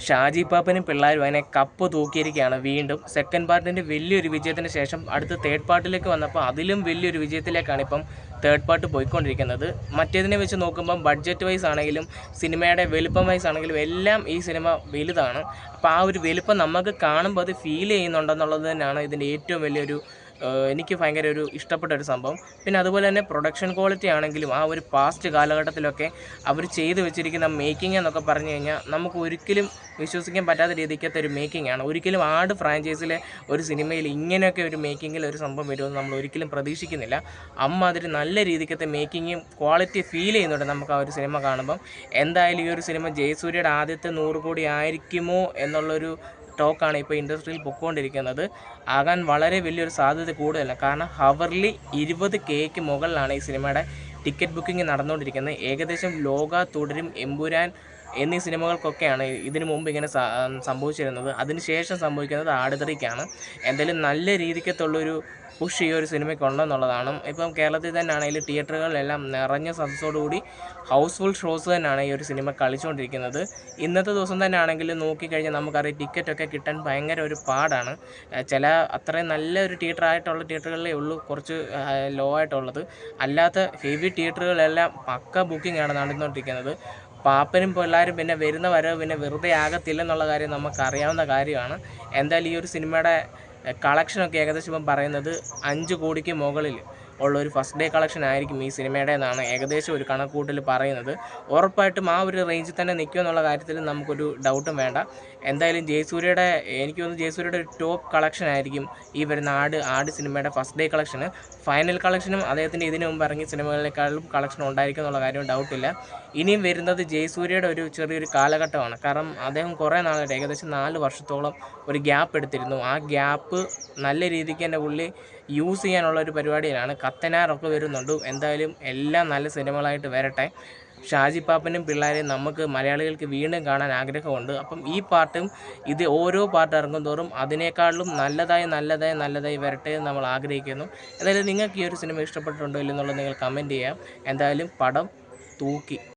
ഷാജി പാപ്പനും പിള്ളേരും അതിനെ കപ്പ് തൂക്കിയിരിക്കുകയാണ്. വീണ്ടും സെക്കൻഡ് പാർട്ടിൻ്റെ വലിയൊരു വിജയത്തിന് ശേഷം അടുത്ത തേർഡ് പാർട്ടിലേക്ക് വന്നപ്പോൾ അതിലും വലിയൊരു വിജയത്തിലേക്കാണ് ഇപ്പം തേർഡ് പാർട്ട് പോയിക്കൊണ്ടിരിക്കുന്നത്. മറ്റേതിനെ വെച്ച് നോക്കുമ്പം ബഡ്ജറ്റ് വൈസ് ആണെങ്കിലും സിനിമയുടെ വലുപ്പം വൈസ് ആണെങ്കിലും എല്ലാം ഈ സിനിമ വലുതാണ്. അപ്പോൾ ആ ഒരു വലുപ്പം നമുക്ക് കാണുമ്പോൾ അത് ഫീൽ ചെയ്യുന്നുണ്ടെന്നുള്ളത് തന്നെയാണ് ഇതിൻ്റെ ഏറ്റവും വലിയൊരു എനിക്ക് ഭയങ്കര ഒരു ഇഷ്ടപ്പെട്ട ഒരു സംഭവം. പിന്നെ അതുപോലെ തന്നെ പ്രൊഡക്ഷൻ ക്വാളിറ്റി ആണെങ്കിലും ആ ഒരു പാസ്റ്റ് കാലഘട്ടത്തിലൊക്കെ അവർ ചെയ്തു വെച്ചിരിക്കുന്ന മേക്കിംഗ് എന്നൊക്കെ പറഞ്ഞു കഴിഞ്ഞാൽ നമുക്ക് ഒരിക്കലും വിശ്വസിക്കാൻ പറ്റാത്ത രീതിക്കത്തെ ഒരു മേക്കിംഗ് ആണ്. ഒരിക്കലും ആട് ഫ്രാഞ്ചൈസിലെ ഒരു സിനിമയിൽ ഇങ്ങനെയൊക്കെ ഒരു മേക്കിങ്ങിൽ ഒരു സംഭവം വരുമെന്ന് നമ്മൾ ഒരിക്കലും പ്രതീക്ഷിക്കുന്നില്ല. അമ്മാതിരി നല്ല രീതിക്കത്തെ മേക്കിങ്ങും ക്വാളിറ്റി ഫീൽ ചെയ്യുന്നുണ്ട് നമുക്ക് ആ ഒരു സിനിമ കാണുമ്പം. എന്തായാലും ഈ ഒരു സിനിമ ജയസൂര്യയുടെ ആദ്യത്തെ 100 കോടി ആയിരിക്കുമോ എന്നുള്ളൊരു ടോക്കാണ് ഇപ്പോൾ ഇൻഡസ്ട്രിയിൽ പൊയ്ക്കൊണ്ടിരിക്കുന്നത്. ആകാൻ വളരെ വലിയൊരു സാധ്യത കൂടുതലാണ്. കാരണം ഹവർലി 20K മുകളിലാണ് ഈ സിനിമയുടെ ടിക്കറ്റ് ബുക്കിംഗ് നടന്നുകൊണ്ടിരിക്കുന്നത്. ഏകദേശം ലോക, തുടരും, എമ്പുരാൻ എന്നീ സിനിമകൾക്കൊക്കെയാണ് ഇതിനു മുമ്പ് ഇങ്ങനെ സംഭവിച്ചിരുന്നത്. അതിനുശേഷം സംഭവിക്കുന്നത് ആടുതറിക്കാണ്. എന്തായാലും നല്ല രീതിക്കത്തുള്ളൊരു പുഷ് ഈ ഒരു സിനിമയ്ക്ക് ഉണ്ടെന്നുള്ളതാണ്. ഇപ്പം കേരളത്തിൽ തന്നെ ആണെങ്കിലും തിയേറ്ററുകളിലെല്ലാം നിറഞ്ഞ സദസ്സോടുകൂടി ഹൗസ്ഫുൾ ഷോസ് തന്നെയാണ് ഈ ഒരു സിനിമ കളിച്ചുകൊണ്ടിരിക്കുന്നത്. ഇന്നത്തെ ദിവസം തന്നെ ആണെങ്കിലും നോക്കിക്കഴിഞ്ഞാൽ നമുക്കറിയാം ടിക്കറ്റൊക്കെ കിട്ടാൻ ഭയങ്കര ഒരു പാടാണ്. ചില അത്രയും നല്ലൊരു തിയേറ്ററായിട്ടുള്ള തിയേറ്ററുകളിലേ ഉള്ളൂ കുറച്ച് ലോ ആയിട്ടുള്ളത്. അല്ലാത്ത ഹെവി തിയേറ്ററുകളെല്ലാം പക്ക ബുക്കിംഗ് ആണ് നടന്നുകൊണ്ടിരിക്കുന്നത്. പാപ്പനും പിള്ളേരും പിന്നെ വരുന്ന വരവ് പിന്നെ വെറുതെ ആകത്തില്ലെന്നുള്ള കാര്യം നമുക്കറിയാവുന്ന കാര്യമാണ്. എന്തായാലും ഈ ഒരു സിനിമയുടെ കളക്ഷനൊക്കെ ഏകദേശം ഇപ്പം പറയുന്നത് 5 കോടിക്ക് മുകളിൽ ഉള്ളൊരു ഫസ്റ്റ് ഡേ കളക്ഷൻ ആയിരിക്കും ഈ സിനിമയുടെ എന്നാണ് ഏകദേശം ഒരു കണക്കൂട്ടൽ പറയുന്നത്. ഉറപ്പായിട്ടും ആ ഒരു റേഞ്ചിൽ തന്നെ നിൽക്കുമെന്നുള്ള കാര്യത്തിൽ നമുക്കൊരു ഡൗട്ടും വേണ്ട. എന്തായാലും ജയസൂര്യയുടെ എനിക്ക് തോന്നുന്നു ജയസൂര്യയുടെ ഒരു ടോപ്പ് കളക്ഷൻ ആയിരിക്കും ഈ വരുന്ന ആട് സിനിമയുടെ ഫസ്റ്റ് ഡേ കളക്ഷന്. ഫൈനൽ കളക്ഷനും അദ്ദേഹത്തിൻ്റെ ഇതിനു മുമ്പ് ഇറങ്ങിയ സിനിമകളെക്കാളും കളക്ഷൻ ഉണ്ടായിരിക്കും എന്നുള്ള കാര്യം ഡൗട്ടില്ല. ഇനിയും വരുന്നത് ജയസൂര്യയുടെ ഒരു ചെറിയൊരു കാലഘട്ടമാണ്. കാരണം അദ്ദേഹം കുറേ നാളായിട്ട് ഏകദേശം 4 വർഷത്തോളം ഒരു ഗ്യാപ്പ് എടുത്തിരുന്നു. ആ ഗ്യാപ്പ് നല്ല രീതിക്ക് തന്നെ പുള്ളി യൂസ് ചെയ്യാനുള്ള ഒരു പരിപാടിയിലാണ്. കത്തനാറൊക്കെ വരുന്നുണ്ട്. എന്തായാലും എല്ലാം നല്ല സിനിമകളായിട്ട് വരട്ടെ. ഷാജി പാപ്പനും പിള്ളേരെയും നമുക്ക് മലയാളികൾക്ക് വീണ്ടും കാണാൻ ആഗ്രഹമുണ്ട്. അപ്പം ഈ പാർട്ടും ഇത് ഓരോ പാർട്ട് ഇറങ്ങും തോറും അതിനേക്കാളും നല്ലതായി വരട്ടെ എന്ന് നമ്മൾ ആഗ്രഹിക്കുന്നു. എന്തായാലും നിങ്ങൾക്ക് ഈ ഒരു സിനിമ ഇഷ്ടപ്പെട്ടിട്ടുണ്ടോ ഇല്ലെന്നുള്ളത് നിങ്ങൾ കമൻറ്റ് ചെയ്യാം. എന്തായാലും പടം തൂക്കി.